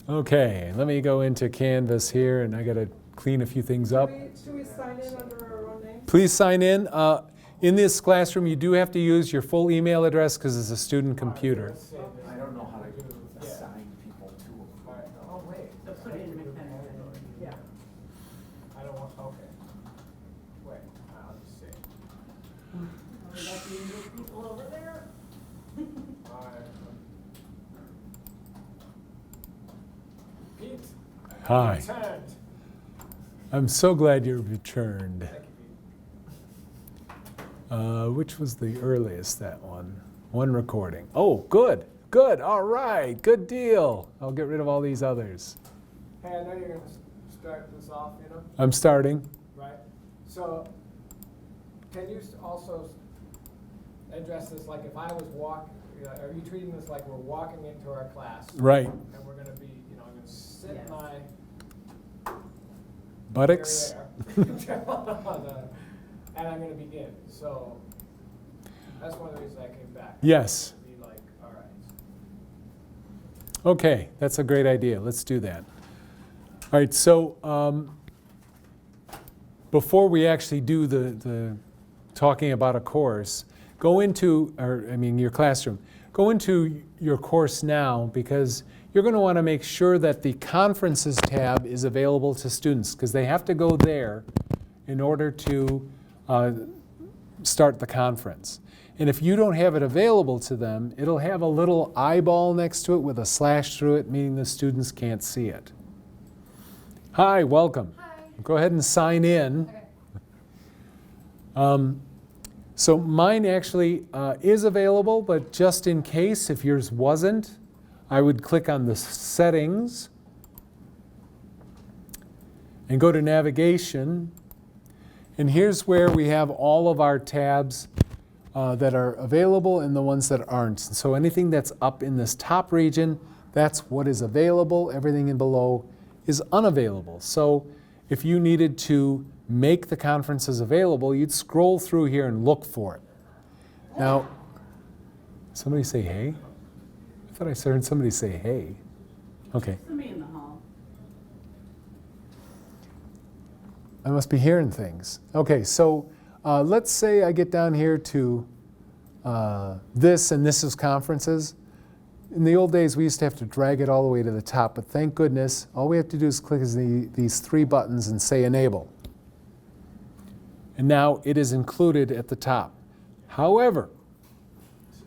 Okay, let me go into Canvas here, and I got to clean a few things up. Should we sign in under our own name? Please sign in. In this classroom, you do have to use your full email address because it's a student computer. I don't know how to assign people to them. Oh, wait. So put it in McHenry. Yeah. I don't want, okay. Wait, I'll just see. Would that be new people over there? Pete. Hi. Returned. I'm so glad you returned. Thank you, Pete. Which was the earliest, that one? One recording. Oh, good, good, all right, good deal. I'll get rid of all these others. Hey, I know you're going to start this off, you know? I'm starting. Right. So, can you also address this like if I was are you treating this like we're walking into our class? Right. And we're going to be, I'm going to sit Yes. my Buttocks. and I'm going to begin. So, that's one of the reasons I came back. Yes. To be like, all right. Okay, that's a great idea. Let's do that. All right, so before we actually do the talking about a course, go into, your classroom. Go into your course now because you're going to want to make sure that the Conferences tab is available to students because they have to go there in order to start the conference. And if you don't have it available to them, it'll have a little eyeball next to it with a slash through it, meaning the students can't see it. Hi, welcome. Hi. Go ahead and sign in. Okay. So mine actually is available, but just in case, if yours wasn't, I would click on the settings and go to navigation. And here's where we have all of our tabs that are available and the ones that aren't. So anything that's up in this top region, that's what is available. Everything in below is unavailable. So if you needed to make the conferences available, you'd scroll through here and look for it. Now, somebody say hey? I thought I heard somebody say hey. Okay. It's me in the hall. I must be hearing things. Okay, so let's say I get down here to this, and this is conferences. In the old days, we used to have to drag it all the way to the top, but thank goodness, all we have to do is click these three buttons and say enable. And now it is included at the top. However,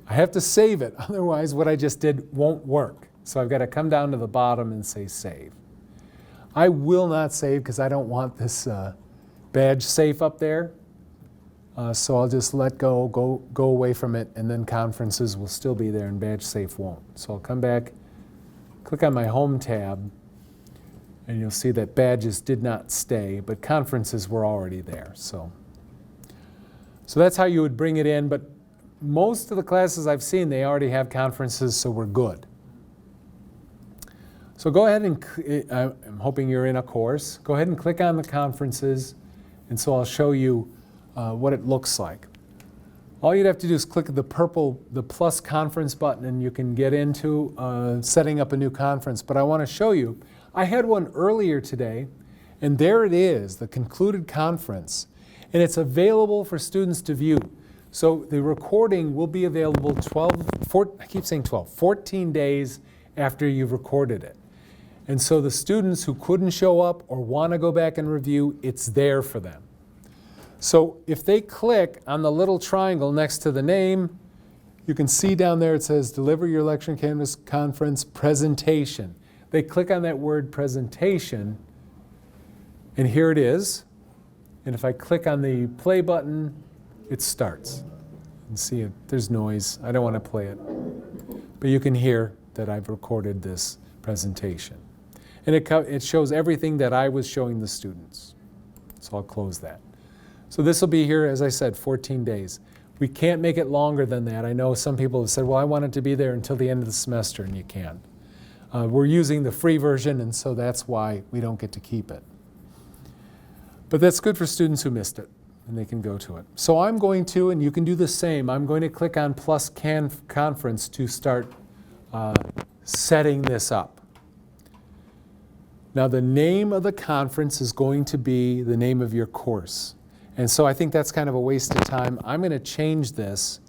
I have to save it, otherwise what I just did won't work. So I've got to come down to the bottom and say save. I will not save because I don't want this badge safe up there. So I'll just let go away from it, and then conferences will still be there and badge safe won't. So I'll come back, click on my home tab, and you'll see that badges did not stay, but conferences were already there. So that's how you would bring it in, but most of the classes I've seen, they already have conferences, so we're good. So go ahead and, I'm hoping you're in a course, go ahead and click on the conferences, and so I'll show you what it looks like. All you'd have to do is click the plus conference button, and you can get into setting up a new conference. But I want to show you, I had one earlier today, and there it is, the concluded conference. And it's available for students to view. So the recording will be available 14 days after you've recorded it. And so the students who couldn't show up or want to go back and review, it's there for them. So if they click on the little triangle next to the name, you can see down there it says Deliver Your Lecture Canvas Conference Presentation. They click on that word presentation, and here it is. And if I click on the play button, it starts. And see, there's noise. I don't want to play it. But you can hear that I've recorded this presentation. And it shows everything that I was showing the students. So I'll close that. So this will be here, as I said, 14 days. We can't make it longer than that. I know some people have said, well, I want it to be there until the end of the semester, and you can. We're using the free version, and so that's why we don't get to keep it. But that's good for students who missed it, and they can go to it. So I'm going to, and you can do the same, I'm going to click on plus conference to start setting this up. Now the name of the conference is going to be the name of your course. And so I think that's kind of a waste of time. I'm going to change this.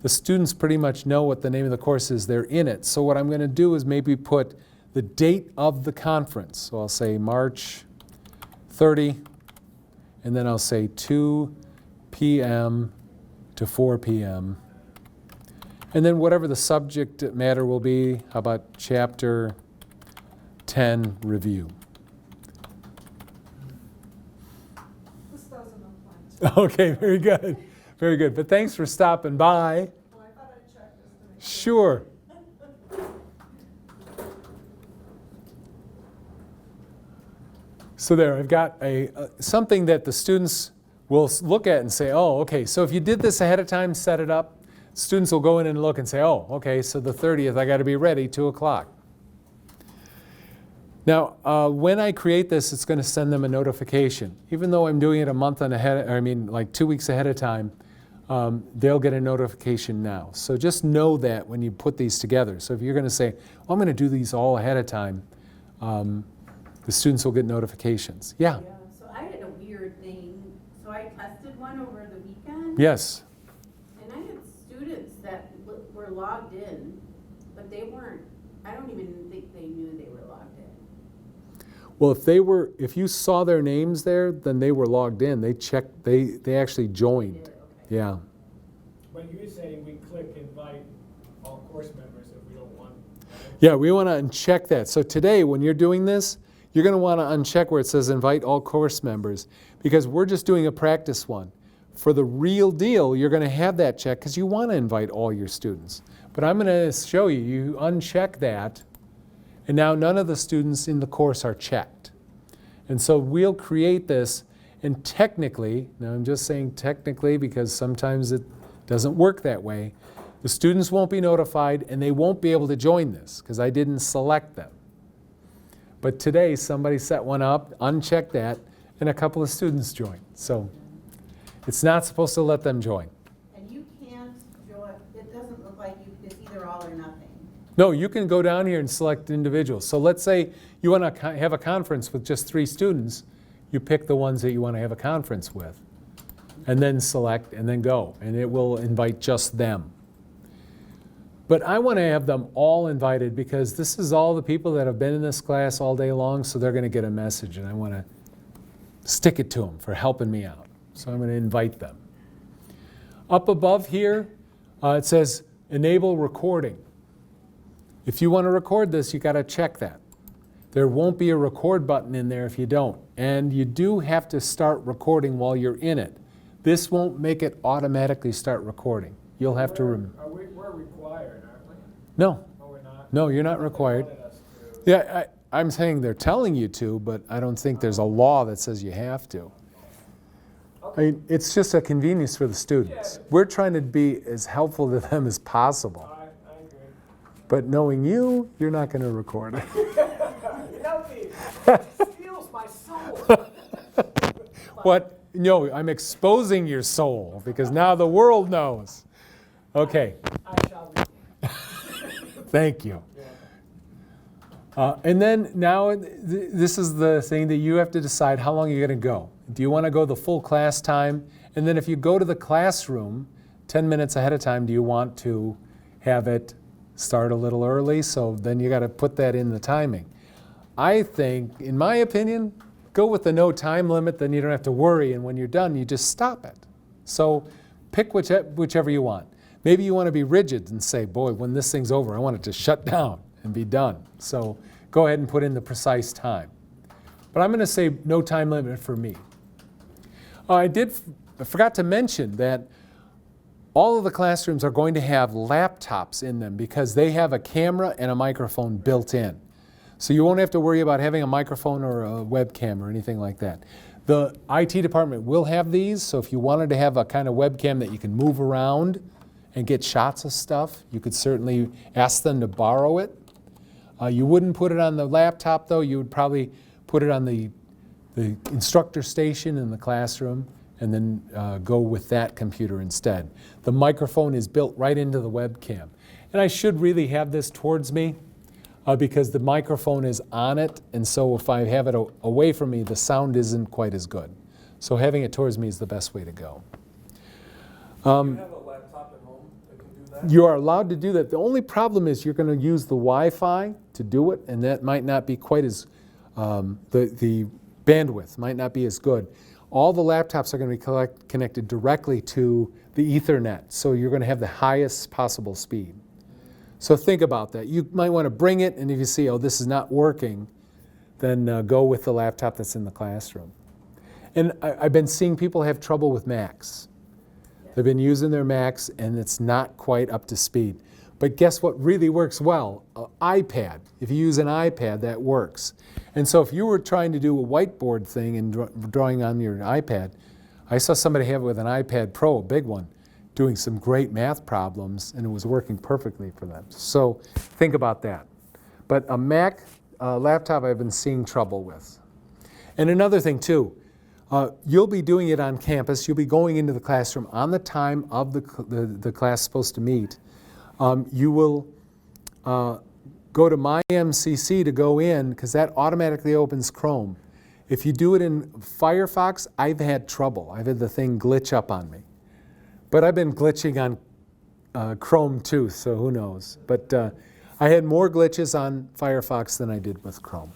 The students pretty much know what the name of the course is. They're in it. So what I'm going to do is maybe put the date of the conference. So I'll say March 30, and then I'll say 2 p.m. to 4 p.m. And then whatever the subject matter will be, how about chapter 10 review? This doesn't apply. Okay, very good. Very good. But thanks for stopping by. Well, I thought I'd check just to make Sure. sure. So there, I've got something that the students will look at and say, oh, okay, so if you did this ahead of time, set it up, students will go in and look and say, oh, okay, so the 30th, I got to be ready, 2 o'clock. Now, when I create this, it's going to send them a notification. Even though I'm doing it a month and ahead, like 2 weeks ahead of time, they'll get a notification now. So just know that when you put these together. So if you're going to say, oh, I'm going to do these all ahead of time, the students will get notifications. Yeah? Yeah, so I had a weird thing. So I tested one over the weekend. Yes. And I had students that were logged in, but they weren't, I don't even think they knew they were logged in. Well, if you saw their names there, then they were logged in. They checked, they actually joined. Okay. Yeah. When you say we click invite all course members if we don't want. Yeah, we want to uncheck that. So today, when you're doing this, you're going to want to uncheck where it says invite all course members, because we're just doing a practice one. For the real deal, you're going to have that check because you want to invite all your students. But I'm going to show you, you uncheck that, and now none of the students in the course are checked. And so we'll create this, and technically, now I'm just saying technically because sometimes it doesn't work that way, the students won't be notified and they won't be able to join this because I didn't select them. But today somebody set one up, unchecked that, and a couple of students joined. So it's not supposed to let them join. And you can't join, it doesn't look like it's either all or nothing. No, you can go down here and select individuals. So let's say you want to have a conference with just 3 students. You pick the ones that you want to have a conference with, and then select and then go, and it will invite just them. But I want to have them all invited because this is all the people that have been in this class all day long, so they're going to get a message, and I want to stick it to them for helping me out. So I'm going to invite them. Up above here, it says enable recording. If you want to record this, you got to check that. There won't be a record button in there if you don't. And you do have to start recording while you're in it. This won't make it automatically start recording. You'll have to We're required, aren't we? No. No, we're not. No, you're not required. They wanted us to. Yeah, I'm saying they're telling you to, but I don't think there's a law that says you have to. I mean, it's just a convenience for the students. We're trying to be as helpful to them as possible. I agree. But knowing you, you're not going to record it. Help me. It steals my soul. What? No, I'm exposing your soul because now the world knows. Okay, I shall be. thank you. And then now this is the thing that you have to decide how long you're going to go. Do you want to go the full class time? And then if you go to the classroom 10 minutes ahead of time, do you want to have it start a little early? So then you got to put that in the timing. I think, in my opinion, go with the no time limit, then you don't have to worry, and when you're done, you just stop it. So pick whichever you want. Maybe you want to be rigid and say, boy, when this thing's over, I want it to shut down and be done. So go ahead and put in the precise time. But I'm going to say no time limit for me. I forgot to mention that all of the classrooms are going to have laptops in them because they have a camera and a microphone built in. So you won't have to worry about having a microphone or a webcam or anything like that. The IT department will have these, so if you wanted to have a kind of webcam that you can move around and get shots of stuff, you could certainly ask them to borrow it. You wouldn't put it on the laptop though, you would probably put it on the instructor station in the classroom and then go with that computer instead. The microphone is built right into the webcam. And I should really have this towards me. because the microphone is on it, and so if I have it away from me, the sound isn't quite as good. So having it towards me is the best way to go. Do you have a laptop at home that can do that? You are allowed to do that. The only problem is you're going to use the Wi-Fi to do it, and that might not be quite as, the bandwidth might not be as good. All the laptops are going to be connected directly to the Ethernet, so you're going to have the highest possible speed. So think about that. You might want to bring it, and if you see, oh, this is not working, then go with the laptop that's in the classroom. And I've been seeing people have trouble with Macs. They've been using their Macs, and it's not quite up to speed. But guess what really works well? An iPad. If you use an iPad, that works. And so if you were trying to do a whiteboard thing and drawing on your iPad, I saw somebody have it with an iPad Pro, a big one, doing some great math problems, and it was working perfectly for them. So think about that. But a Mac laptop I've been seeing trouble with. And another thing too, you'll be doing it on campus. You'll be going into the classroom on the time of the class supposed to meet. You will go to My MCC to go in, because that automatically opens Chrome. If you do it in Firefox, I've had trouble. I've had the thing glitch up on me. But I've been glitching on Chrome too, so who knows. But I had more glitches on Firefox than I did with Chrome.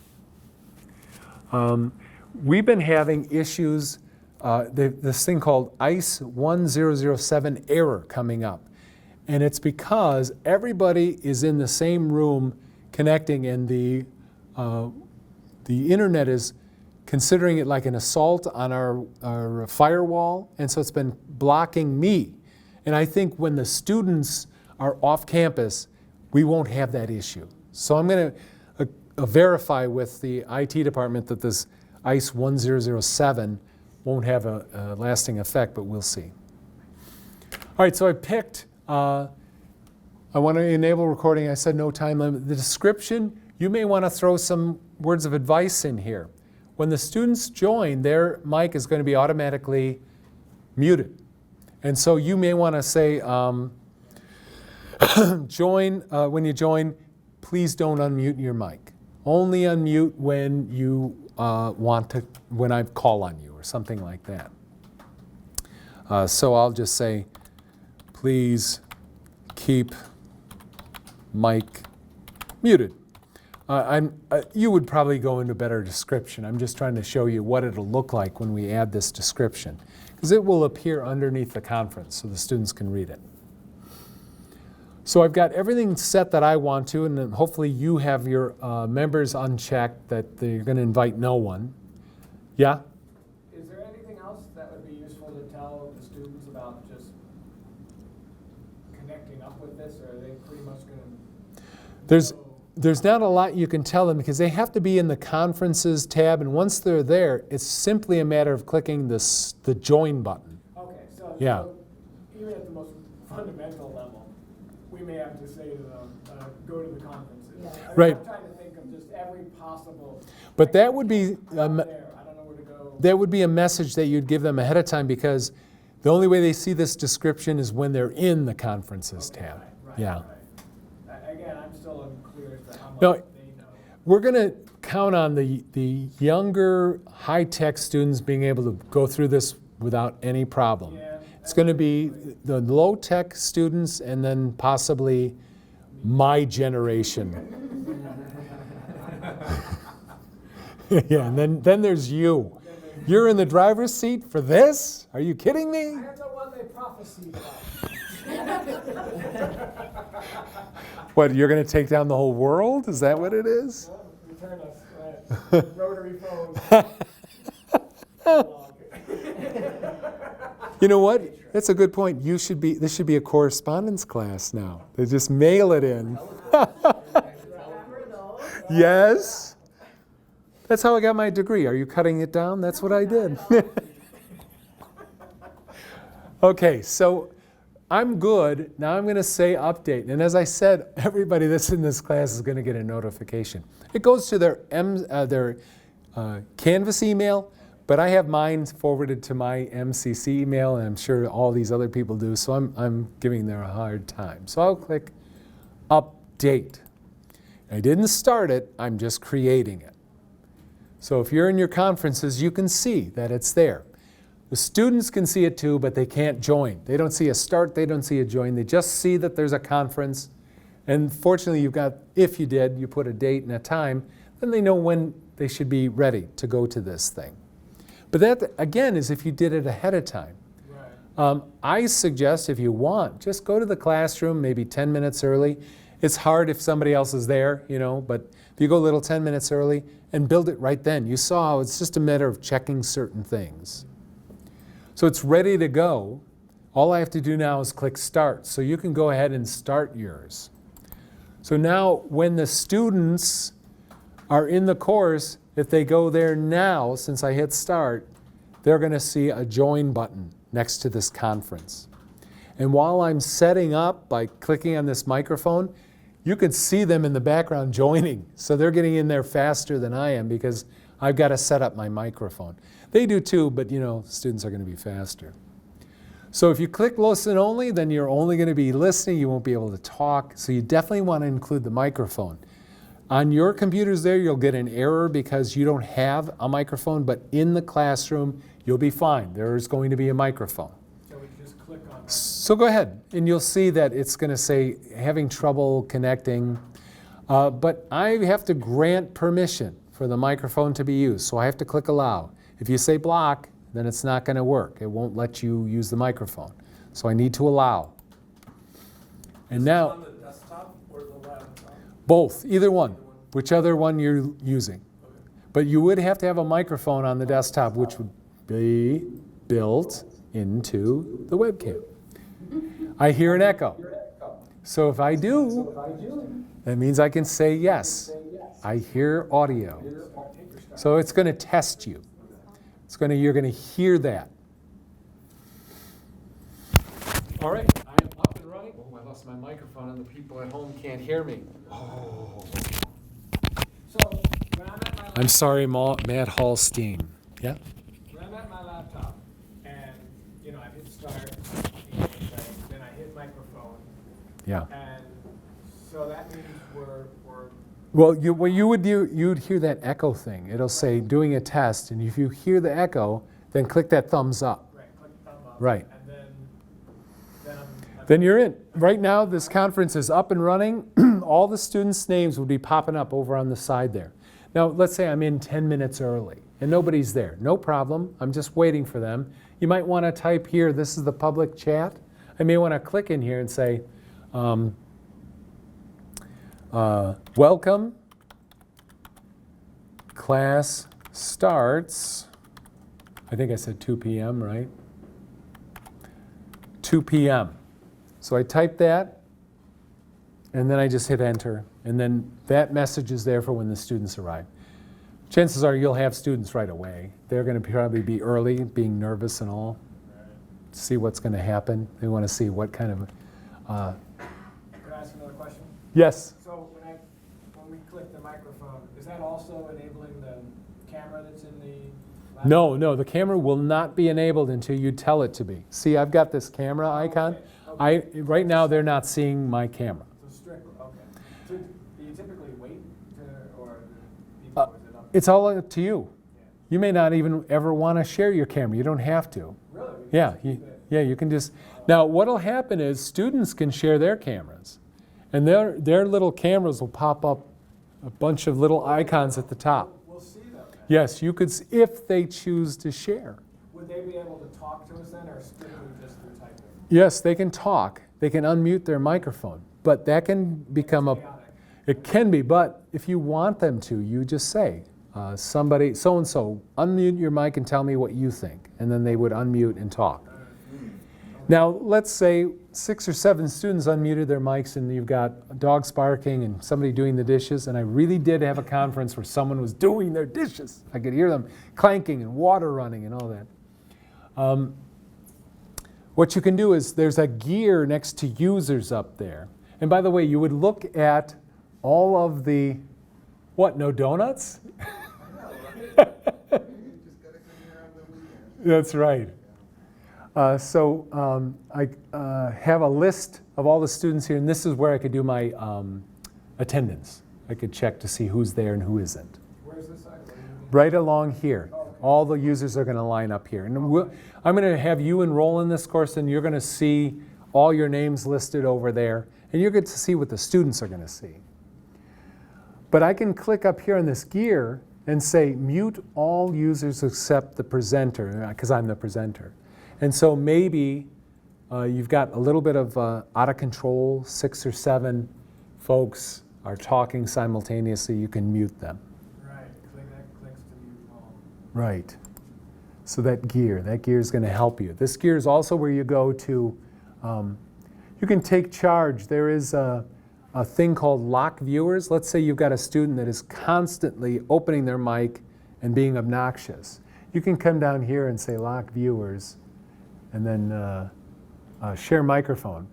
We've been having issues, this thing called ICE 1007 error coming up. And it's because everybody is in the same room connecting, and the internet is considering it like an assault on our firewall, and so it's been blocking me. And I think when the students are off campus, we won't have that issue. So I'm going to verify with the IT department that this ICE 1007 won't have a lasting effect, but we'll see. All right, so I picked, I want to enable recording. I said no time limit. The description, you may want to throw some words of advice in here. When the students join, their mic is going to be automatically muted. And so you may want to say, when you join, please don't unmute your mic. Only unmute when you when I call on you, or something like that. So I'll just say, please keep mic muted. You would probably go into better description. I'm just trying to show you what it'll look like when we add this description, because it will appear underneath the conference so the students can read it. So I've got everything set that I want to, and then hopefully you have your members unchecked that they're going to invite no one. Yeah? Is there anything else that would be useful to tell the students about just connecting up with this, or are they pretty much going to... There's not a lot you can tell them, because they have to be in the Conferences tab, and once they're there, it's simply a matter of clicking the Join button. Okay, so, Yeah. so even at the most fundamental level, we may have to say to them, go to the conferences. Yeah. I mean, Right. I'm trying to think of just every possible... But that would be I'm not there. I don't know where to go. that would be a message that you'd give them ahead of time, because the only way they see this description is when they're in the Conferences Okay, tab. right, Yeah. right. Again, I'm still unclear as to how much No, they know. We're going to count on the younger, high-tech students being able to go through this without any problem. Yeah, It's going to be the low-tech students, and then possibly my generation. Yeah, and then there's you. You're in the driver's seat for this? Are you kidding me? I am the one they prophesied about. What, you're going to take down the whole world? Is that what it is? Well, return us, right. Rotary phones. You know what? That's a good point. This should be a correspondence class now. They just mail it in. Remember those? Yes. That's how I got my degree. Are you cutting it down? That's what I did. Okay, so I'm good. Now I'm going to say update. And as I said, everybody that's in this class is going to get a notification. It goes to their Canvas email, but I have mine forwarded to my MCC email, and I'm sure all these other people do, so I'm giving them a hard time. So I'll click update. I didn't start it, I'm just creating it. So if you're in your conferences, you can see that it's there. The students can see it too, but they can't join. They don't see a start, they don't see a join. They just see that there's a conference. And fortunately, you've got, if you did, you put a date and a time, then they know when they should be ready to go to this thing. But that, again, is if you did it ahead of time. Right. I suggest, if you want, just go to the classroom maybe 10 minutes early. It's hard if somebody else is there, you know, but if you go a little 10 minutes early and build it right then. You saw it's just a matter of checking certain things. So it's ready to go. All I have to do now is click Start. So you can go ahead and start yours. So now when the students are in the course, if they go there now, since I hit Start, they're going to see a Join button next to this conference. And while I'm setting up by clicking on this microphone, you could see them in the background joining. So they're getting in there faster than I am because I've got to set up my microphone. They do too, but you know, students are going to be faster. So if you click Listen Only, then you're only going to be listening. You won't be able to talk. So you definitely want to include the microphone. On your computers there, you'll get an error because you don't have a microphone, but in the classroom, you'll be fine. There's going to be a microphone. So we just click on that. So go ahead, and you'll see that it's going to say having trouble connecting. But I have to grant permission for the microphone to be used. So I have to click Allow. If you say block, then it's not going to work. It won't let you use the microphone. So I need to allow. And now, On the desktop or the laptop? both, either one, whichever one you're using. Okay. But you would have to have a microphone on the desktop, which would be built into the webcam. I hear an echo. So if I do, that means I can say yes. I hear audio. So it's going to test you. You're going to hear that. All right, I am up and running. Oh, I lost my microphone and the people at home can't hear me. Oh. So when I'm at my I'm sorry, Matt Hallstein. Yeah? when I'm at my laptop and you know I hit start and then I hit microphone Yeah. and so that means we're Well, you'd hear that echo thing. It'll say doing a test, and if you hear the echo, then click that thumbs up. right, click thumb up. Right. And then Then you're in. Right now, this conference is up and running. All the students' names would be popping up over on the side there. Now, let's say I'm in 10 minutes early, and nobody's there. No problem. I'm just waiting for them. You might want to type here, this is the public chat. I may want to click in here and say, welcome, class starts, I think I said 2 p.m., right? 2 p.m. So I type that, and then I just hit enter, and then that message is there for when the students arrive. Chances are you'll have students right away. They're going to probably be early, being nervous and all, see what's going to happen. They want to see what kind of... Can I ask another question? Yes? So when we click the microphone, is that also enabling the camera that's in the laptop? No, the camera will not be enabled until you tell it to be. See, I've got this camera icon. Okay. Right now, they're not seeing my camera. So strictly, okay. So do you typically wait or people, is it up? It's all up to you. Yeah. You may not even ever want to share your camera. You don't have to. Really? Yeah, you can just... Now, what'll happen is students can share their cameras, and their little cameras will pop up a bunch of little icons at the top. We'll see them then. Yes, you could, if they choose to share. Would they be able to talk to us then or strictly just through typing? Yes, they can talk. They can unmute their microphone, but that can become a... Chaotic. It can be, but if you want them to, you just say, somebody, so-and-so, unmute your mic and tell me what you think. And then they would unmute and talk. Now, let's say 6 or 7 students unmuted their mics and you've got dogs barking and somebody doing the dishes. And I really did have a conference where someone was doing their dishes. I could hear them clanking and water running and all that. What you can do is there's a gear next to users up there. And by the way, you would look at all of the, what, no donuts? That's right. I have a list of all the students here, and this is where I could do my attendance. I could check to see who's there and who isn't. Where's this side? Where do you mean? Right along here. Oh, okay. All the users are going to line up here. And I'm going to have you enroll in this course, and you're going to see all your names listed over there. And you're going to see what the students are going to see. But I can click up here on this gear and say mute all users except the presenter, because I'm the presenter. And so maybe you've got a little bit of out of control, 6 or 7 folks are talking simultaneously, you can mute them. Right, that clicks to mute all. Right. So that gear is going to help you. This gear is also where you go to, you can take charge. There is a thing called lock viewers. Let's say you've got a student that is constantly opening their mic and being obnoxious. You can come down here and say lock viewers and then share microphone.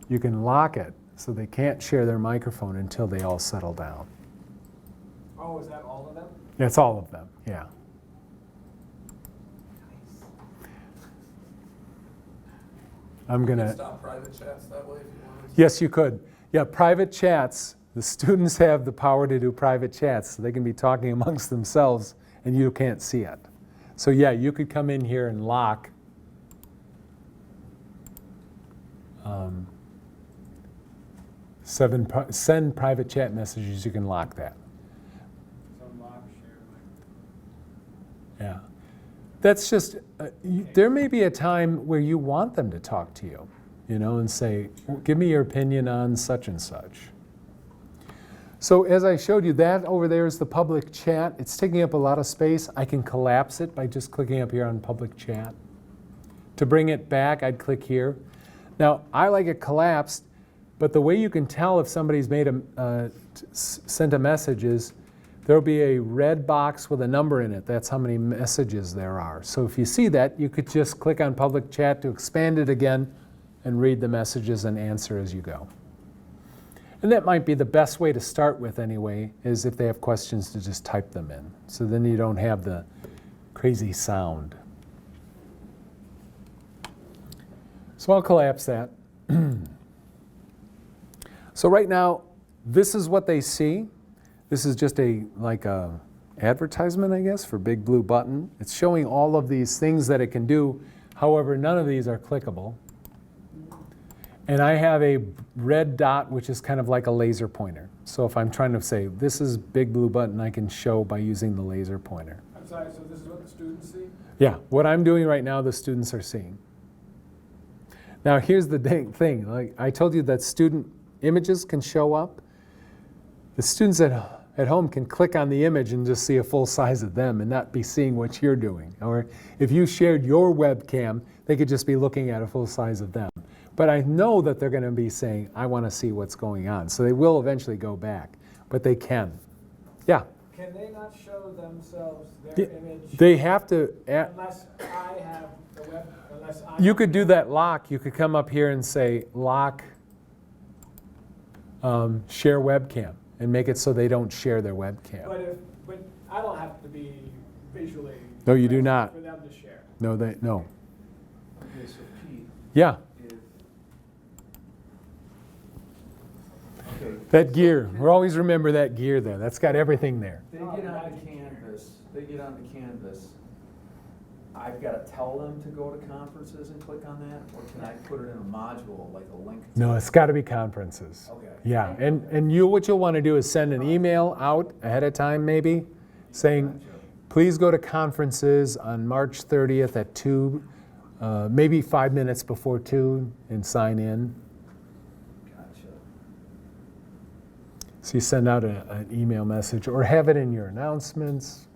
You can lock it so they can't share their microphone until they all settle down. Oh, is that all of them? That's all of them, yeah. I'm You going can to... stop private chats that way if you wanted to. Yes, you could. Yeah, private chats. The students have the power to do private chats, so they can be talking amongst themselves and you can't see it. So yeah, you could come in here and lock send private chat messages, you can lock that. So lock, share, Yeah. That's just, there may be a time where you want them to talk to you, and say, give me your opinion on such and such. So as I showed you, that over there is the public chat. It's taking up a lot of space. I can collapse it by just clicking up here on public chat. To bring it back, I'd click here. Now, I like it collapsed, but the way you can tell if somebody's made sent a message is there'll be a red box with a number in it. That's how many messages there are. So if you see that, you could just click on public chat to expand it again and read the messages and answer as you go. And that might be the best way to start with anyway, is if they have questions to just type them in. So then you don't have the crazy sound. So I'll collapse that. So right now, this is what they see. This is just like a advertisement, I guess, for Big Blue Button. It's showing all of these things that it can do. However, none of these are clickable. And I have a red dot, which is kind of like a laser pointer. So if I'm trying to say, this is Big Blue Button, I can show by using the laser pointer. I'm sorry, so this is what the students see? Yeah, what I'm doing right now, the students are seeing. Now here's the thing, like I told you that student images can show up. The students at home can click on the image and just see a full size of them and not be seeing what you're doing. Or if you shared your webcam, they could just be looking at a full size of them. But I know that they're going to be saying, I want to see what's going on. So they will eventually go back, but they can. Yeah? Can they not show themselves, their image? They have to. Unless I have the web, unless I. You could do that lock. You could come up here and say lock share webcam and make it so they don't share their webcam. But I don't have to be visually. No, you do not. For them to share. No. Okay, so Pete, Yeah. okay, That gear. We'll always remember that gear there. That's got everything there. they get onto Canvas, I've got to tell them to go to conferences and click on that, or can I put it in a module, like a link? No, it's got to be conferences. Okay. Yeah, and what you'll want to do is send an email out ahead of time maybe saying, Gotcha. please go to conferences on March 30th at 2, maybe 5 minutes before 2 and sign in. Gotcha. So you send out an email message or have it in your announcements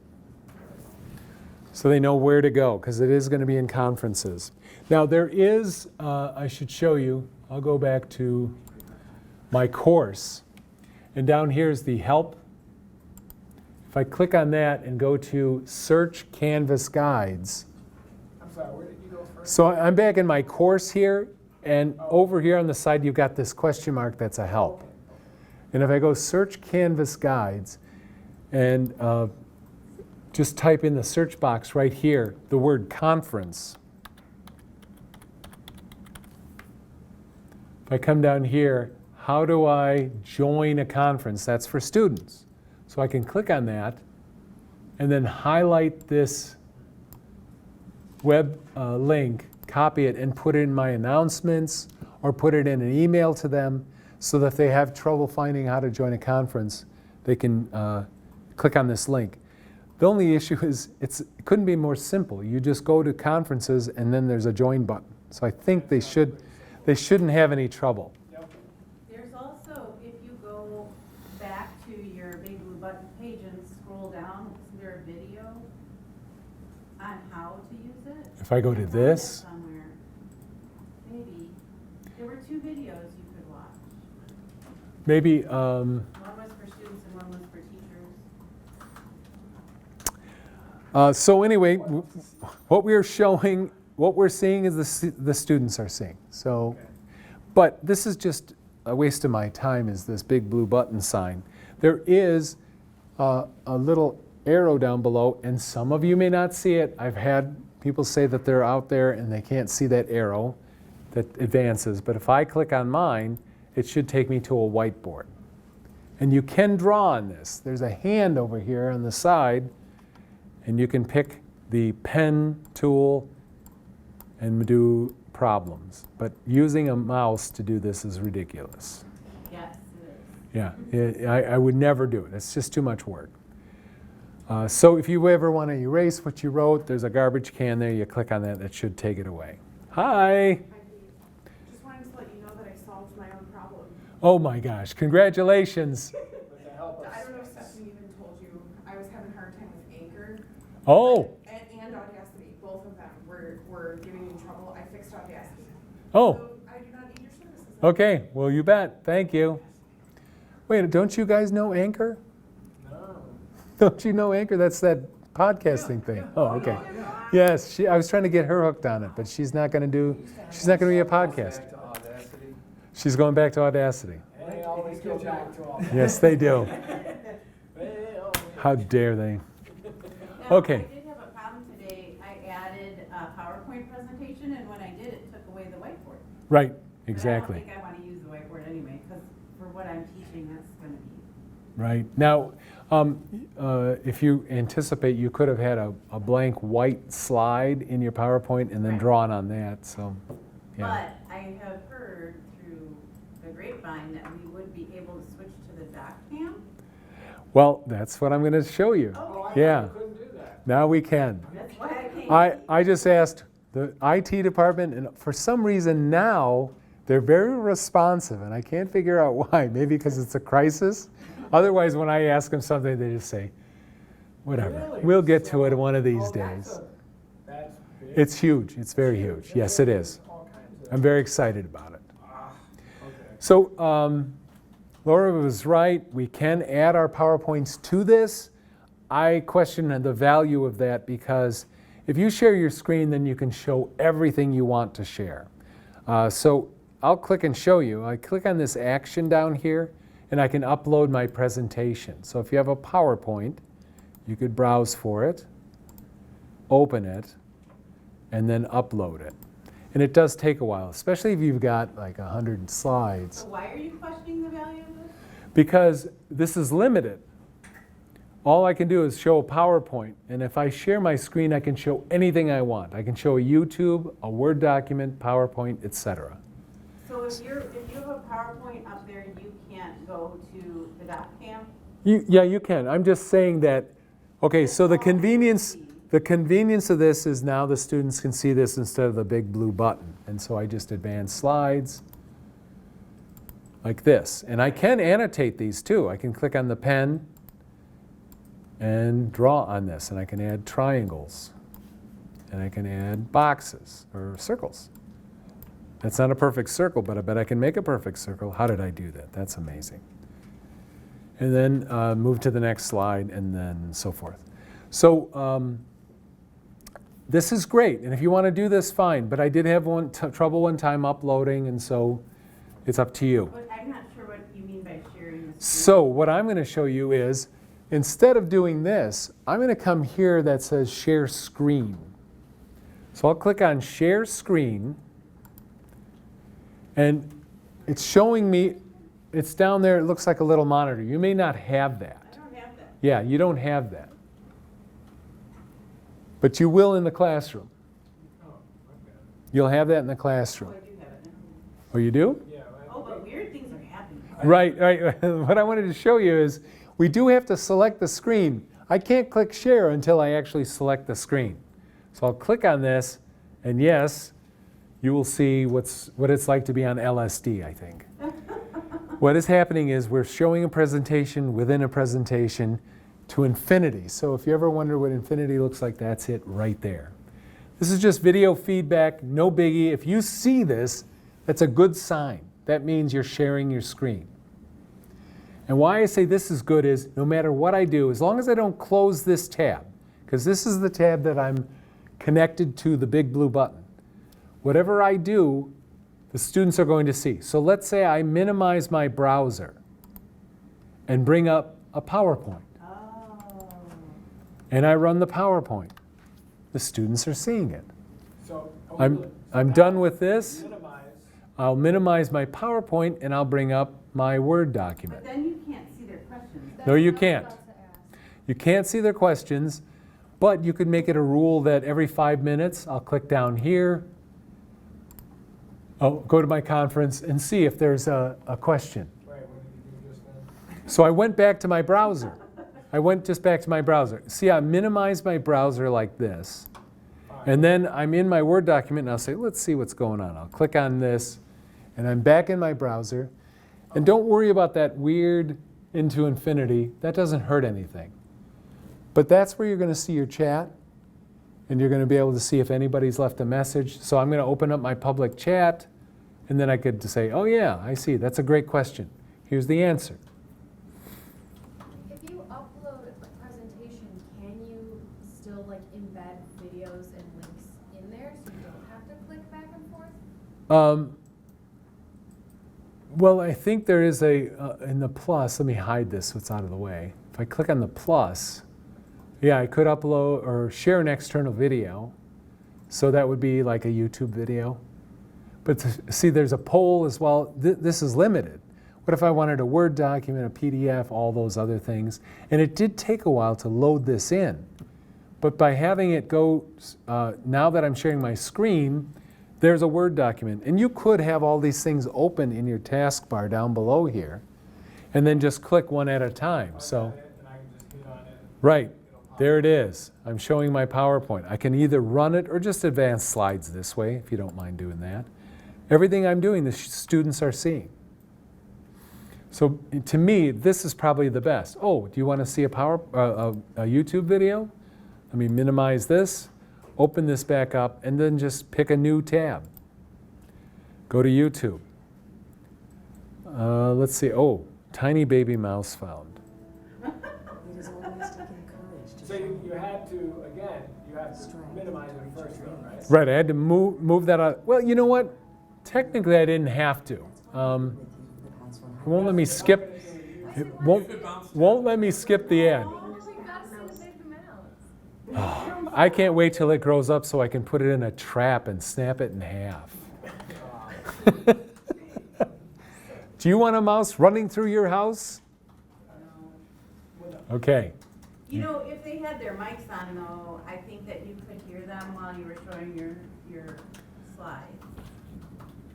so they know where to go, because it is going to be in conferences. Now there is, I should show you, I'll go back to my course, and down here is the help. If I click on that and go to search Canvas guides, I'm sorry, where did you go first? so I'm back in my course here, and over here on the side you've got this question mark that's a help. And if I go search Canvas guides and just type in the search box right here the word conference. If I come down here, how do I join a conference? That's for students. So I can click on that and then highlight this web link, copy it, and put it in my announcements or put it in an email to them so that if they have trouble finding how to join a conference, they can click on this link. The only issue is it couldn't be more simple. You just go to conferences and then there's a join button. So I think they shouldn't have any trouble. There's also, if you go back to your big blue button page and scroll down, isn't there a video on how to use it? If I go to I found this, it somewhere. Maybe. There were 2 videos you could watch. maybe, One was for students and one was for teachers. so anyway, what we're showing, what we're seeing is the students are seeing. So, but this is just a waste of my time, is this big blue button sign. There is a little arrow down below, and some of you may not see it. I've had people say that they're out there and they can't see that arrow that advances. But if I click on mine, it should take me to a whiteboard. And you can draw on this. There's a hand over here on the side, and you can pick the pen tool and do problems. But using a mouse to do this is ridiculous. Yes, it is. Yeah, I would never do it. It's just too much work. So if you ever want to erase what you wrote, there's a garbage can there. You click on that, that should take it away. Hi. Just wanted to let you know that I solved my own problem. Oh my gosh, congratulations. But to help us. I don't know if Stephanie even told you, I was having a hard time with Anchor Oh, and Audacity. Both of them were giving me trouble. I fixed Audacity. oh, So I do not need your services. okay. Well, you bet. Thank you. Wait, don't you guys know Anchor? No. Don't you know Anchor? That's that podcasting thing. Oh, okay. Yes, I was trying to get her hooked on it, but she's not going to be a podcast. Back to Audacity. She's going back to Audacity. And they always go back to all that. Yes, they do. They always- How dare they? Now, Okay. I did have a problem today. I added a PowerPoint presentation, and when I did, it took away the whiteboard. Right, But exactly. I don't think I want to use the whiteboard anyway, because for what I'm teaching, that's going to be. Right. Now, if you anticipate, you could have had a blank white slide in your PowerPoint and then Right. drawn on that, so, yeah. But I have heard through the grapevine that we would be able to switch to the doc cam. Well, that's what I'm going to show you. Oh, I Yeah. thought you couldn't do that. Now we can. That's why I came. I just asked the IT department, and for some reason now, they're very responsive, and I can't figure out why. Maybe because it's a crisis. Otherwise, when I ask them something, they just say, whatever. Really? We'll get to So- it one of these oh, that's days. That's big. It's huge. It's very huge. Yes, it is. All kinds of. I'm very excited about it. Okay. So Laura was right. We can add our PowerPoints to this. I question the value of that because if you share your screen, then you can show everything you want to share. So I'll click and show you. I click on this action down here, and I can upload my presentation. So if you have a PowerPoint, you could browse for it, open it, and then upload it. And it does take a while, especially if you've got like 100 slides, So why are you questioning the value of this? because this is limited. All I can do is show a PowerPoint, and if I share my screen, I can show anything I want. I can show a YouTube, a Word document, PowerPoint, etc. So if you have a PowerPoint up there, you can't go to the doc cam? Yeah, you can. I'm just saying that, okay, so the convenience of this is now the students can see this instead of the big blue button. And so I just advance slides like this. And I can annotate these too. I can click on the pen and draw on this. And I can add triangles. And I can add boxes or circles. That's not a perfect circle, but I bet I can make a perfect circle. How did I do that? That's amazing. And then move to the next slide, and then so forth. So this is great, and if you want to do this, fine. But I did have trouble one time uploading, and so it's up to you. But I'm not sure what you mean by sharing the screen. So what I'm going to show you is, instead of doing this, I'm going to come here that says Share Screen. So I'll click on Share Screen, and it's showing me it's down there. It looks like a little monitor. You may not have that. I don't have that. Yeah, you don't have that. But you will in the classroom. Oh, okay. You'll have that in the Oh, classroom. I do have it now. Oh, you do? Yeah. Oh, but weird things are happening. Right, right. What I wanted to show you is we do have to select the screen. I can't click share until I actually select the screen. So I'll click on this, and yes, you will see what it's like to be on LSD, I think. What is happening is we're showing a presentation within a presentation to infinity. So if you ever wonder what infinity looks like, that's it right there. This is just video feedback, no biggie. If you see this, that's a good sign. That means you're sharing your screen. And why I say this is good is no matter what I do, as long as I don't close this tab, because this is the tab that I'm connected to the big blue button, whatever I do, the students are going to see. So let's say I minimize my browser and bring up a PowerPoint. Oh. And I run the PowerPoint. The students are seeing it. So I'm done with this. Minimize. I'll minimize my PowerPoint and I'll bring up my Word document. But then you can't see their questions. No, you can't. You can't see their questions, but you could make it a rule that every 5 minutes I'll click down here. I'll go to my conference and see if there's a question. Right, what did you do just then? So I went back to my browser. I went just back to my browser. See, I minimized my browser like this. And then I'm in my Word document and I'll say, let's see what's going on. I'll click on this and I'm back in my browser. And don't worry about that weird into infinity. That doesn't hurt anything. But that's where you're going to see your chat and you're going to be able to see if anybody's left a message. So I'm going to open up my public chat and then I could say, oh yeah, I see. That's a great question. Here's the answer. If you upload a presentation, can you still like embed videos and links in there so you don't have to click back and forth? Well, I think there is in the plus, let me hide this so it's out of the way. If I click on the plus, yeah, I could upload or share an external video. So that would be like a YouTube video. But see, there's a poll as well. This is limited. What if I wanted a Word document, a PDF, all those other things? And it did take a while to load this in. But by having it go, now that I'm sharing my screen, there's a Word document. And you could have all these things open in your taskbar down below here, and then just click one at a time. So, And I can just hit on it. right, there it is. I'm showing my PowerPoint. I can either run it or just advance slides this way, if you don't mind doing that. Everything I'm doing, the students are seeing. So to me, this is probably the best. Oh, do you want to see a YouTube video? Let me minimize this, open this back up, and then just pick a new tab. Go to YouTube. Let's see. Oh, tiny baby mouse found. It is always taking courage to So you had to, again, you have to minimize it first though, right? Right, I had to move that out. Well, you know what? Technically, I didn't have to. It won't let me skip. It won't let me skip the ad. Oh, we gotta see the big mouse. I can't wait till it grows up so I can put it in a trap and snap it in half. Do you want a mouse running through your house? Okay. You know, if they had their mics on though, I think that you could hear them while you were showing your slides.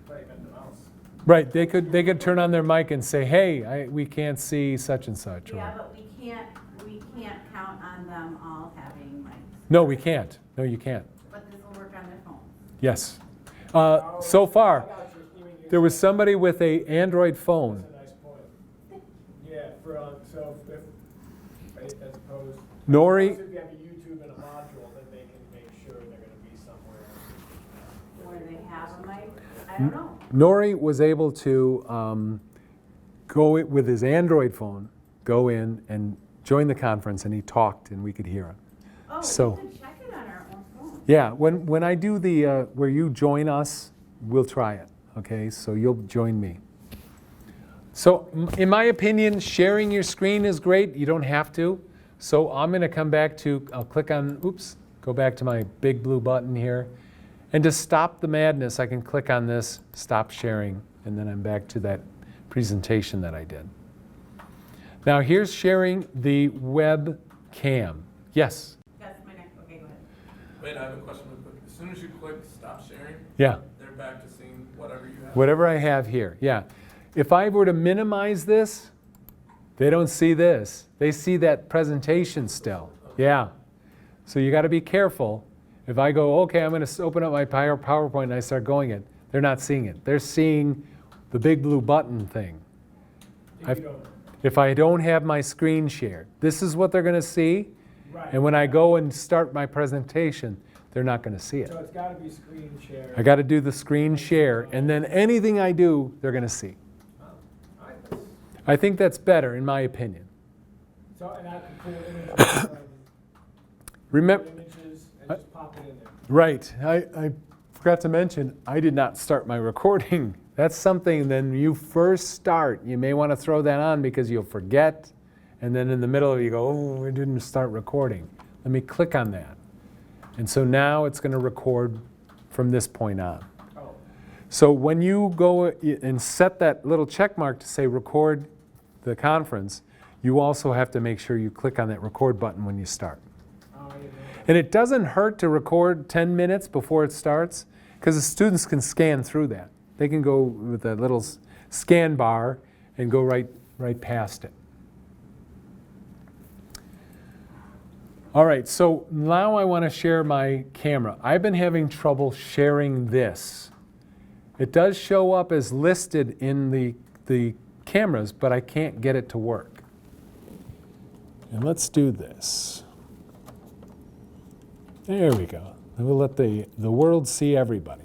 Right, you meant the mouse. Right, they could turn on their mic and say, hey, we can't see such and such. Yeah, Or, but we can't count on them all having mics. no, we can't. No, you can't. But this will work on their phone. Yes. So far, I got you mean there was somebody with an Android phone. That's a nice point. Yeah, so if, as opposed. Nori, If you have a YouTube and a module, then they can make sure they're gonna be somewhere. Where they have a mic, I don't know. Nori was able to go with his Android phone, go in and join the conference, and he talked, and we could hear him. Oh, So- we can check it on our own phone. Yeah, when I do the, where you join us, we'll try it, okay? So you'll join me. So in my opinion, sharing your screen is great. You don't have to. So I'm going to come back to, I'll click on, go back to my big blue button here. And to stop the madness, I can click on this, stop sharing, and then I'm back to that presentation that I did. Now here's sharing the webcam. Yes? That's my next, okay, go ahead. Wait, I have a question real quick. As soon as you click stop sharing, Yeah. they're back to seeing whatever you have. Whatever I have here, yeah. If I were to minimize this, they don't see this. They see that presentation still. Yeah. So you got to be careful. If I go, okay, I'm going to open up my PowerPoint and I start going it, they're not seeing it. They're seeing the big blue button thing. If I don't have my screen shared, this is what they're going to see. Right. And when I go and start my presentation, they're not going to see it. So it's gotta be screen share. I got to do the screen share, and then anything I do, they're going to see. All right, that's- I think that's better, in my opinion. So, and I can pull images, Remember, images and just pop it in there. right, I forgot to mention, I did not start my recording. That's something then you first start, you may want to throw that on because you'll forget, and then in the middle you go, oh, I didn't start recording. Let me click on that. And so now it's going to record from this point on. Oh, So when you go and set that little check mark to say record the conference, you also have to make sure you click on that record button when you start. I didn't know that. And it doesn't hurt to record 10 minutes before it starts, because the students can scan through that. They can go with that little scan bar and go right past it. All right, so now I want to share my camera. I've been having trouble sharing this. It does show up as listed in the cameras, but I can't get it to work. And let's do this. There we go. And we'll let the world see everybody.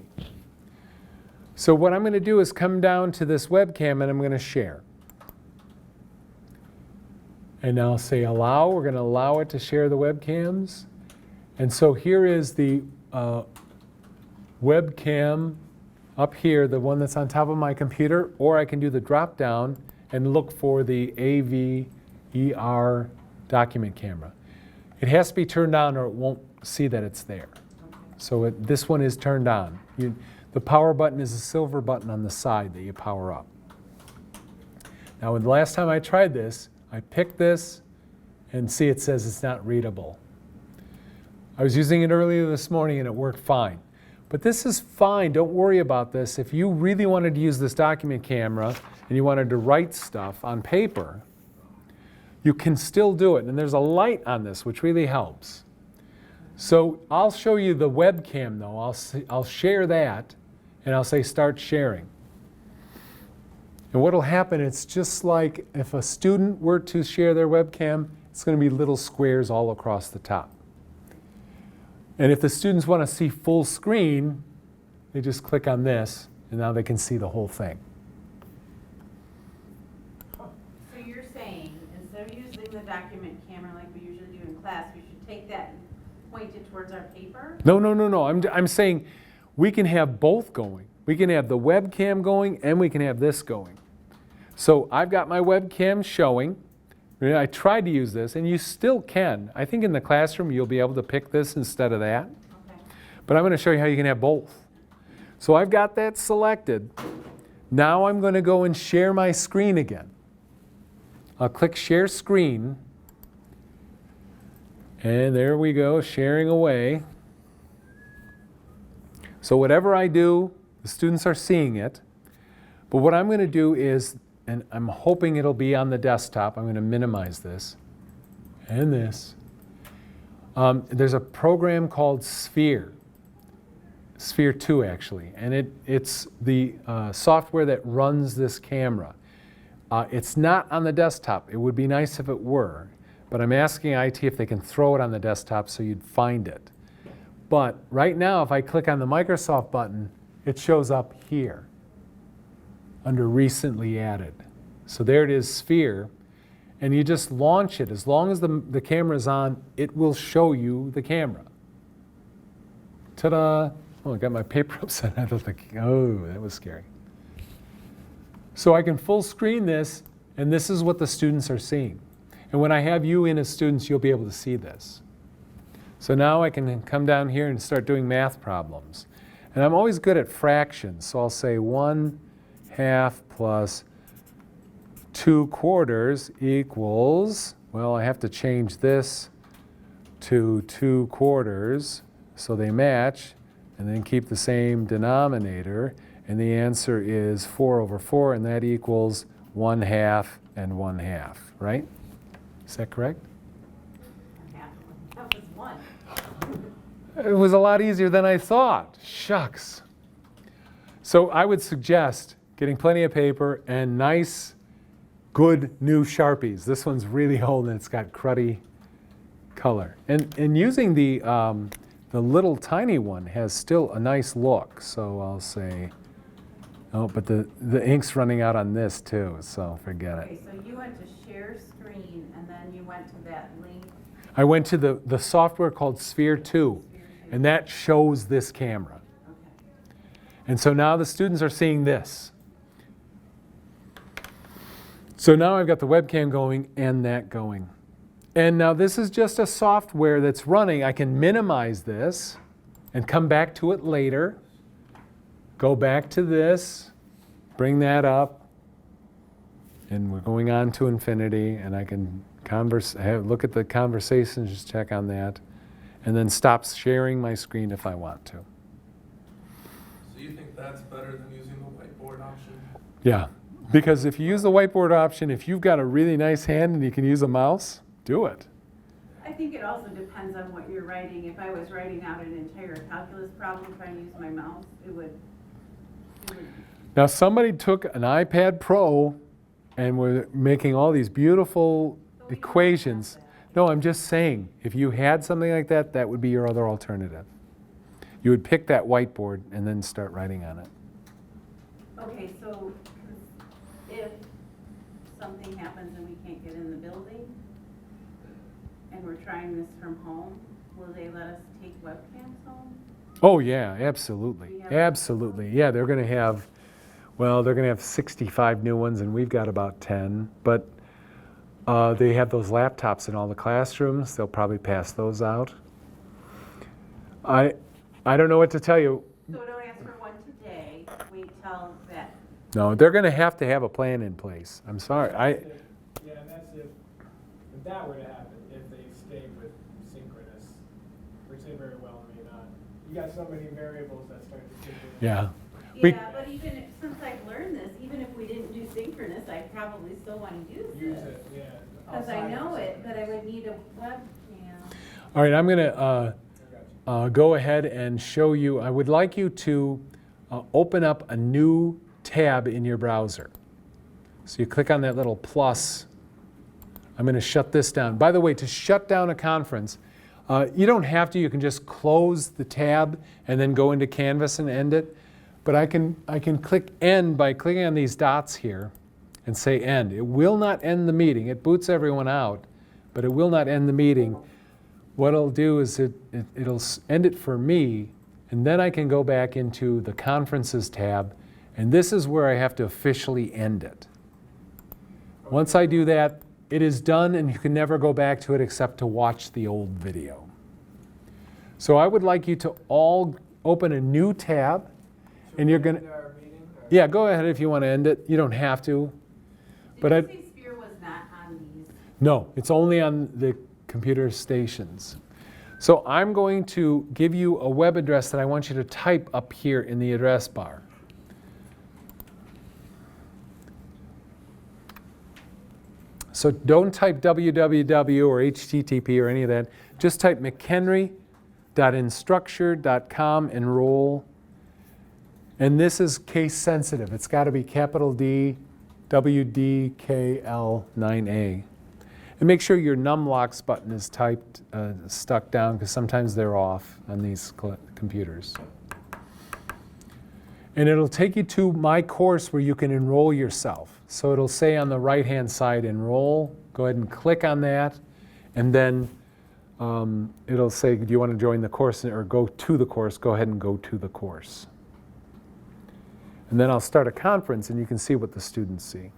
So what I'm going to do is come down to this webcam and I'm going to share. And I'll say allow. We're going to allow it to share the webcams. And so here is the webcam up here, the one that's on top of my computer, or I can do the drop down and look for the AV-ER document camera. It has to be turned on or it won't see that it's there. So this one is turned on. The power button is a silver button on the side that you power up. Now, the last time I tried this, I picked this and see it says it's not readable. I was using it earlier this morning and it worked fine. But this is fine, don't worry about this. If you really wanted to use this document camera and you wanted to write stuff on paper, you can still do it. And there's a light on this, which really helps. So I'll show you the webcam though. I'll share that and I'll say start sharing. And what will happen, it's just like if a student were to share their webcam, it's going to be little squares all across the top. And if the students want to see full screen, they just click on this, and now they can see the whole thing. So you're saying, instead of using the document camera like we usually do in class, we should take that and point it towards our paper? No. I'm saying we can have both going. We can have the webcam going, and we can have this going. So I've got my webcam showing. I tried to use this, and you still can. I think in the classroom you'll be able to pick this instead of that. Okay. But I'm going to show you how you can have both. So I've got that selected. Now I'm going to go and share my screen again. I'll click Share Screen. And there we go, sharing away. So whatever I do, the students are seeing it. But what I'm going to do is, and I'm hoping it'll be on the desktop. I'm going to minimize this and this. There's a program called Sphere. Sphere 2 actually, and it's the software that runs this camera. It's not on the desktop. It would be nice if it were, but I'm asking IT if they can throw it on the desktop so you'd find it. But right now, if I click on the Microsoft button, it shows up here under Recently Added. So there it is, Sphere, and you just launch it. As long as the camera is on, it will show you the camera. Ta-da! Oh, I got my paper upside down. I was like, oh, that was scary. So I can full screen this, and this is what the students are seeing. And when I have you in as students, you'll be able to see this. So now I can come down here and start doing math problems. And I'm always good at fractions, so I'll say 1/2 plus 2/4 equals, well, I have to change this to 2/4 so they match, and then keep the same denominator. And the answer is 4/4, and that equals 1/2 and 1/2, right? Is that correct? Yeah, that was one. It was a lot easier than I thought. Shucks. So I would suggest getting plenty of paper and nice, good new Sharpies. This one's really old and it's got cruddy color. And using the little tiny one has still a nice look. So I'll say, oh, but the ink's running out on this too, so forget it. Okay, so you went to share screen and then you went to that link. I went to the software called Sphere 2, and that shows this camera. Okay. And so now the students are seeing this. So now I've got the webcam going and that going. And now this is just a software that's running. I can minimize this and come back to it later. Go back to this, bring that up, and we're going on to infinity, and I can look at the conversations, just check on that, and then stop sharing my screen if I want to. So you think that's better than using the whiteboard option? Yeah, because if you use the whiteboard option, if you've got a really nice hand and you can use a mouse, do it. I think it also depends on what you're writing. If I was writing out an entire calculus problem trying to use my mouse, it would Now somebody took an iPad Pro and were making all these beautiful equations. No, I'm just saying, if you had something like that, that would be your other alternative. You would pick that whiteboard and then start writing on it. Okay, so if something happens and we can't get in the building and we're trying this from home, will they let us take webcams home? Oh yeah, absolutely, We have- absolutely. Yeah, they're going to have, well, they're going to have 65 new ones, and we've got about 10. But they have those laptops in all the classrooms. They'll probably pass those out. I don't know what to tell you. So don't ask for one today, wait till that. No, they're going to have a plan in place. I'm sorry. Yeah, and that's if that were to happen, if they stay with synchronous, which they very well may not. You got so many variables that start to synchronous. Yeah. We- Yeah, but even if, since I've learned this, even if we didn't do synchronous, I probably still want to use Use this. it, yeah. Because I outside of know it, but I synchronous. would need a webcam. All right, I'm going to I got you. go ahead and show you. I would like you to open up a new tab in your browser. So you click on that little plus. I'm going to shut this down. By the way, to shut down a conference, you don't have to. You can just close the tab and then go into Canvas and end it. But I can click end by clicking on these dots here and say end. It will not end the meeting. It boots everyone out, but it will not end the meeting. What it'll do is it'll end it for me, and then I can go back into the Conferences tab, and this is where I have to officially end it. Once I do that, it is done, and you can never go back to it except to watch the old video. So I would like you to all open a new tab, and you're going to... End our meeting, or- Yeah, go ahead if you want to end it. You don't have to. But Did you say Sphere was not on these? No, it's only on the computer stations. So I'm going to give you a web address that I want you to type up here in the address bar. So don't type www or http or any of that. Just type McHenry.instructure.com, enroll. And this is case sensitive. It's got to be capital D, WDKL9A. And make sure your numlocks button is stuck down, because sometimes they're off on these computers. And it'll take you to my course where you can enroll yourself. So it'll say on the right-hand side, enroll. Go ahead and click on that. And then it'll say, do you want to join the course or go to the course? Go ahead and go to the course. And then I'll start a conference, and you can see what the students see.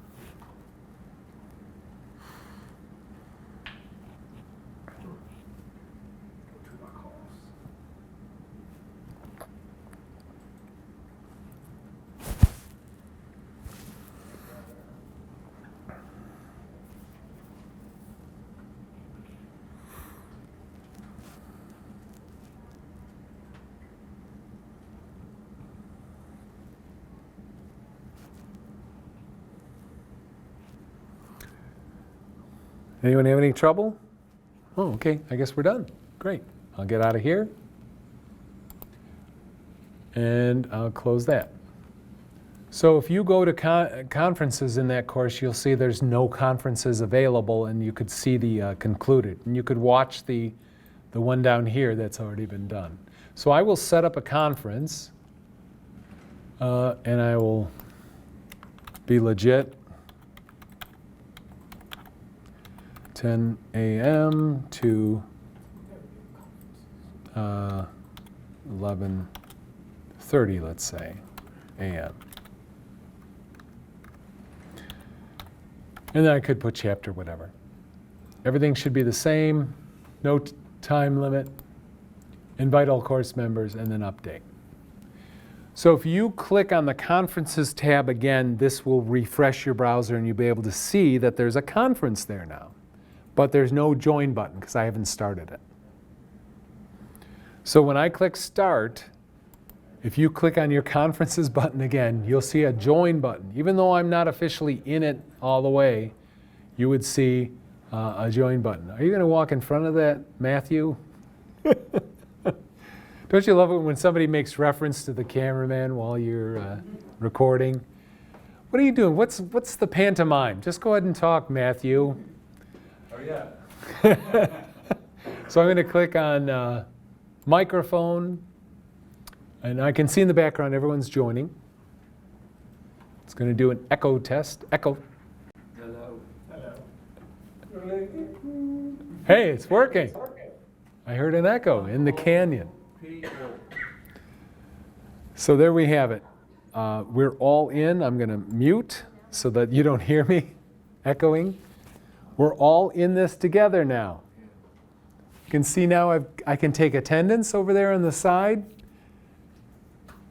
Anyone have any trouble? Oh, okay, I guess we're done. Great. I'll get out of here. And I'll close that. So if you go to conferences in that course, you'll see there's no conferences available, and you could see the concluded. And you could watch the one down here that's already been done. So I will set up a conference, and I will be legit. 10 a.m. to 11:30, let's say, a.m. And then I could put chapter, whatever. Everything should be the same, no time limit, invite all course members, and then update. So if you click on the Conferences tab again, this will refresh your browser and you'll be able to see that there's a conference there now. But there's no join button because I haven't started it. So when I click Start, if you click on your Conferences button again, you'll see a join button. Even though I'm not officially in it all the way, you would see a join button. Are you going to walk in front of that, Matthew? Don't you love it when somebody makes reference to the cameraman while you're recording? What are you doing? What's the pantomime? Just go ahead and talk, Matthew. Oh, yeah. So I'm going to click on microphone, and I can see in the background everyone's joining. It's going to do an echo test. Echo. Hello. Hello. Hey, it's working. I heard an echo in the canyon. So there we have it. We're all in. I'm going to mute so that you don't hear me echoing. We're all in this together now. You can see now I can take attendance over there on the side.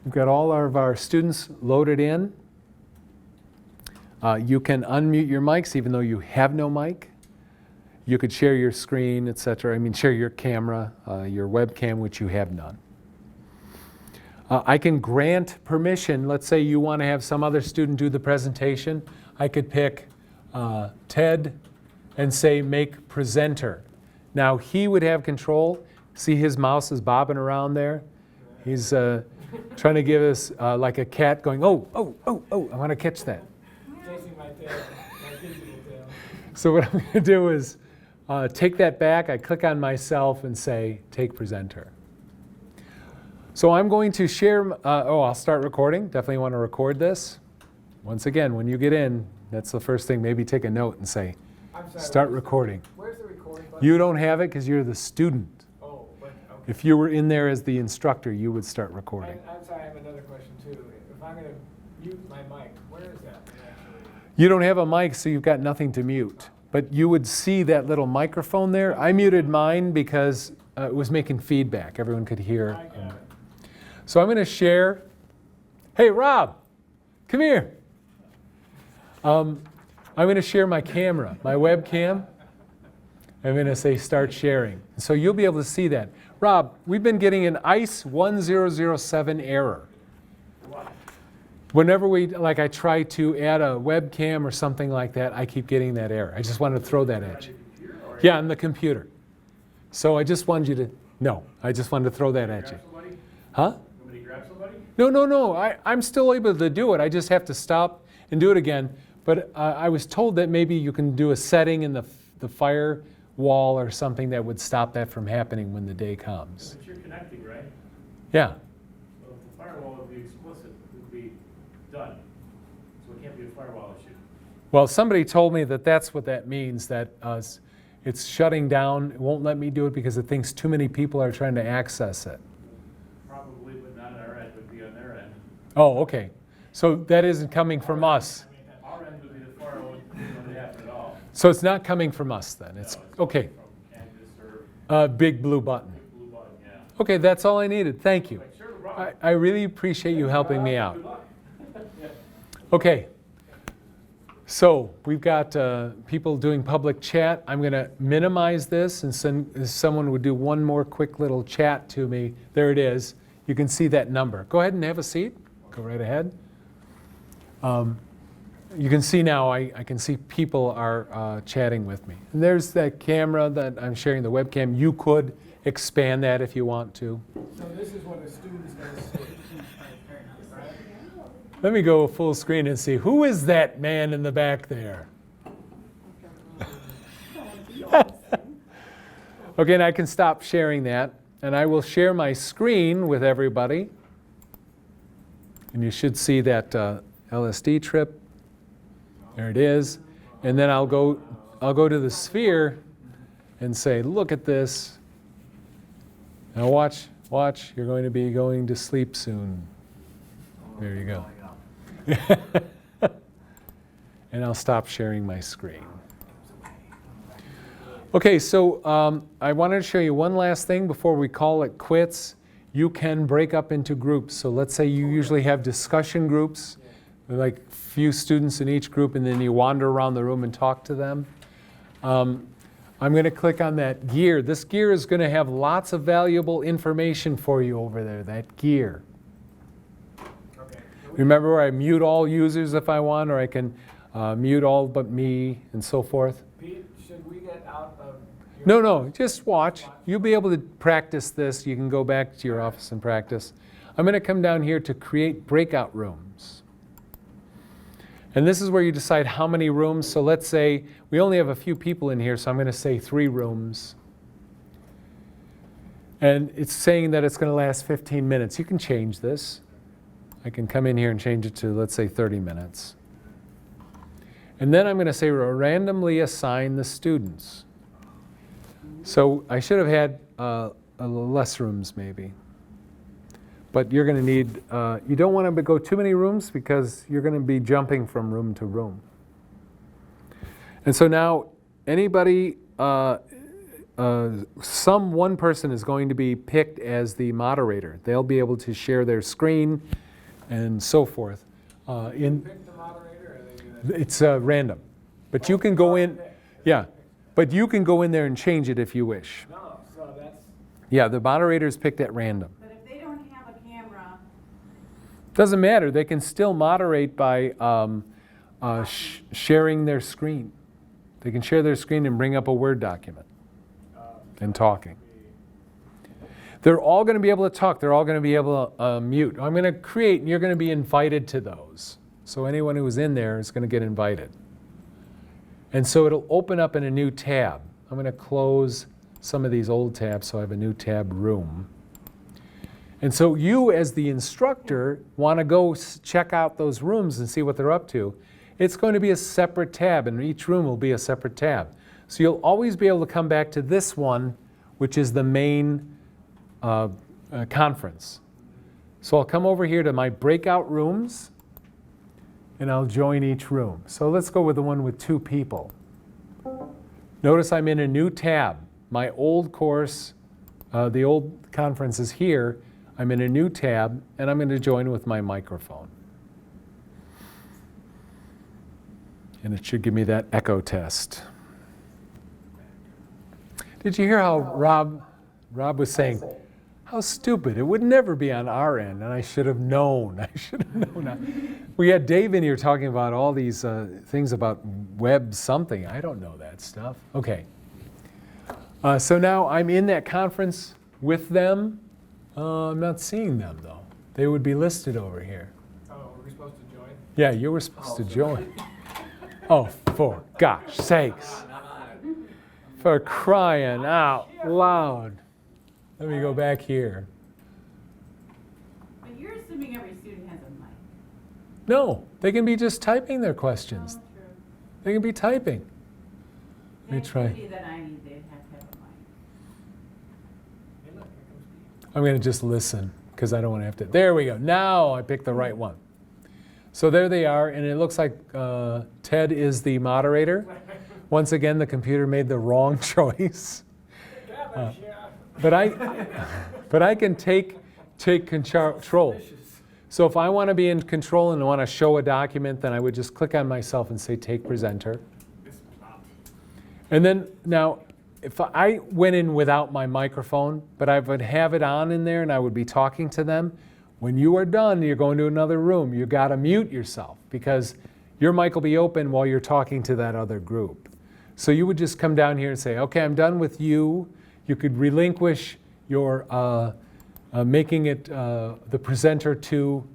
We've got all of our students loaded in. You can unmute your mics even though you have no mic. You could share your screen, etc. I mean, share your camera, your webcam, which you have none. I can grant permission. Let's say you want to have some other student do the presentation. I could pick Ted and say make presenter. Now he would have control. See his mouse is bobbing around there. He's trying to give us like a cat going, oh, oh, oh, oh, I want to catch that. Chasing my tail, my digital tail. So what I'm going to do is take that back. I click on myself and say take presenter. So I'm going to share, I'll start recording. Definitely want to record this. Once again, when you get in, that's the first thing. Maybe take a note and say, I'm sorry, start recording. Where's the recording button? You don't have it because you're the student. Oh, but, okay. If you were in there as the instructor, you would start recording. I'm sorry, I have another question too. If I'm going to mute my mic, where is that actually? You don't have a mic, so you've got nothing to mute. But you would see that little microphone there. I muted mine because it was making feedback. Everyone could hear. I got it. So I'm going to share. Hey, Rob, come here. I'm going to share my camera, my webcam. I'm going to say start sharing. So you'll be able to see that. Rob, we've been getting an ICE 1007 error. Whenever I try to add a webcam or something like that, I keep getting that error. I just wanted to throw that at you. Yeah, on the computer. So I just wanted you to, I just wanted to throw that at you. Huh? No. I'm still able to do it. I just have to stop and do it again. But I was told that maybe you can do a setting in the firewall or something that would stop that from happening when the day comes. But you're connecting, right? Yeah. So if the firewall would be explicit, it would be done. So it can't be a firewall issue. Well, somebody told me that that's what that means, that it's shutting down. It won't let me do it because it thinks too many people are trying to access it. Probably, but not on our end, would be on their end. Oh, okay. So that isn't coming from us. Our end would be the firewall wouldn't happen at all. So it's not coming from us then. It's okay. From Canvas or Big blue button. Blue Button, yeah. Okay, that's all I needed. Thank you. Sure, no problem. I really appreciate you helping me out. Good luck. Okay. So we've got people doing public chat. I'm going to minimize this and if someone would do one more quick little chat to me. There it is. You can see that number. Go ahead and have a seat. Go right ahead. you can see now, I can see people are chatting with me. And there's that camera that I'm sharing, the webcam. You could expand that if you want to. So this is what a student's gonna see. Right? Let me go full screen and see, who is that man in the back there? Okay, and I can stop sharing that, and I will share my screen with everybody. And you should see that LSD trip. There it is. And then I'll go to the sphere and say, look at this. Now watch, you're going to be going to sleep soon. There you go. And I'll stop sharing my screen. Okay, so I wanted to show you one last thing before we call it quits. You can break up into groups. So let's say you usually have discussion groups, like few students in each group, and then you wander around the room and talk to them. I'm going to click on that gear. This gear is going to have lots of valuable information for you over there, that gear. Okay. Remember where I mute all users if I want, or I can mute all but me, and so forth. Pete, should we get out of your No, just watch. You'll be able to practice this. You can go back to your office and practice. I'm going to come down here to create breakout rooms. And this is where you decide how many rooms. So let's say we only have a few people in here, so I'm going to say 3 rooms. And it's saying that it's going to last 15 minutes. You can change this. I can come in here and change it to, let's say, 30 minutes. And then I'm going to say randomly assign the students. So I should have had less rooms maybe. But you're going to need, you don't want to go too many rooms because you're going to be jumping from room to room. And so now anybody, one person is going to be picked as the moderator. They'll be able to share their screen and so forth. pick the moderator, or they do that? It's random. But you can go in, yeah. But you can go in there and change it if you wish. No, so that's, Yeah, the moderator is picked at random. But if they don't have a camera, Doesn't matter. They can still moderate by sharing their screen. They can share their screen and bring up a Word document and talking. They're all going to be able to talk. They're all going to be able to mute. I'm going to create, and you're going to be invited to those. So anyone who is in there is going to get invited. And so it'll open up in a new tab. I'm going to close some of these old tabs so I have a new tab, room. And so you, as the instructor, want to go check out those rooms and see what they're up to. It's going to be a separate tab, and each room will be a separate tab. So you'll always be able to come back to this one, which is the main conference. So I'll come over here to my breakout rooms, and I'll join each room. So let's go with the one with 2 people. Notice I'm in a new tab. My old course, the old conference is here. I'm in a new tab, and I'm going to join with my microphone. And it should give me that echo test. Did you hear how Rob was saying, how stupid, it would never be on our end, and I should have known. I should have known. We had Dave in here talking about all these things about web something. I don't know that stuff. Okay. So now I'm in that conference with them. I'm not seeing them, though. They would be listed over here. oh, were we supposed to join? Yeah, you were supposed to join. Oh, for gosh sakes. For crying out loud. Let me go back here. but you're assuming every student has a mic. No, they can be just typing their questions. Oh, true. They can be typing. The Let me try. activity that I need, they'd have to have a mic. Hey, look, here comes Pete. I'm going to just listen because I don't want to have to. There we go. Now I picked the right one. So there they are, and it looks like Ted is the moderator. Once again, the computer made the wrong choice. But I can take control. So if I want to be in control and I want to show a document, then I would just click on myself and say Take Presenter. And then now, if I went in without my microphone, but I would have it on in there and I would be talking to them, when you are done, you're going to another room. You got to mute yourself because your mic will be open while you're talking to that other group. So you would just come down here and say, okay, I'm done with you. You could relinquish your making it the presenter to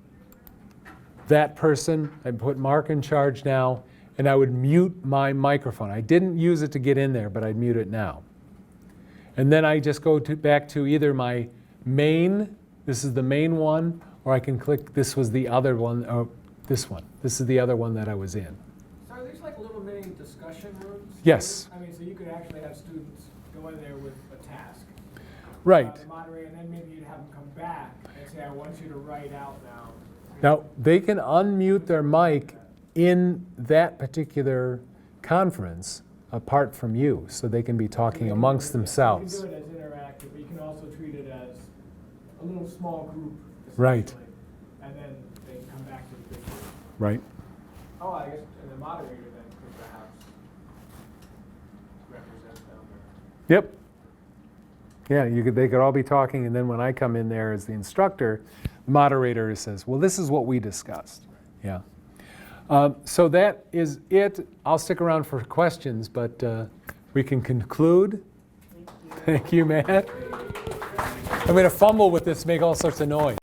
that person. I put Mark in charge now, and I would mute my microphone. I didn't use it to get in there, but I'd mute it now. And then I just go back to either my main, this is the main one, or I can click, this was the other one, or this one. This is the other one that I was in. So are these like little mini discussion rooms? Yes. I mean, so you could actually have students go in there with a task. Right. The moderator, and then maybe you'd have them come back and say, I want you to write out now. Now, they can unmute their mic in that particular conference apart from you, so they can be talking amongst themselves. You can do it as interactive, but you can also treat it as a little small group, Right. essentially. And then they can come back to the big group. Right. Oh, I guess, and the moderator then could perhaps represent them. Yep. Yeah, they could all be talking, and then when I come in there as the instructor, the moderator says, well, this is what we discussed. Yeah. So that is it. I'll stick around for questions, but we can conclude. Thank you, Matt. I'm going to fumble with this, make all sorts of noise.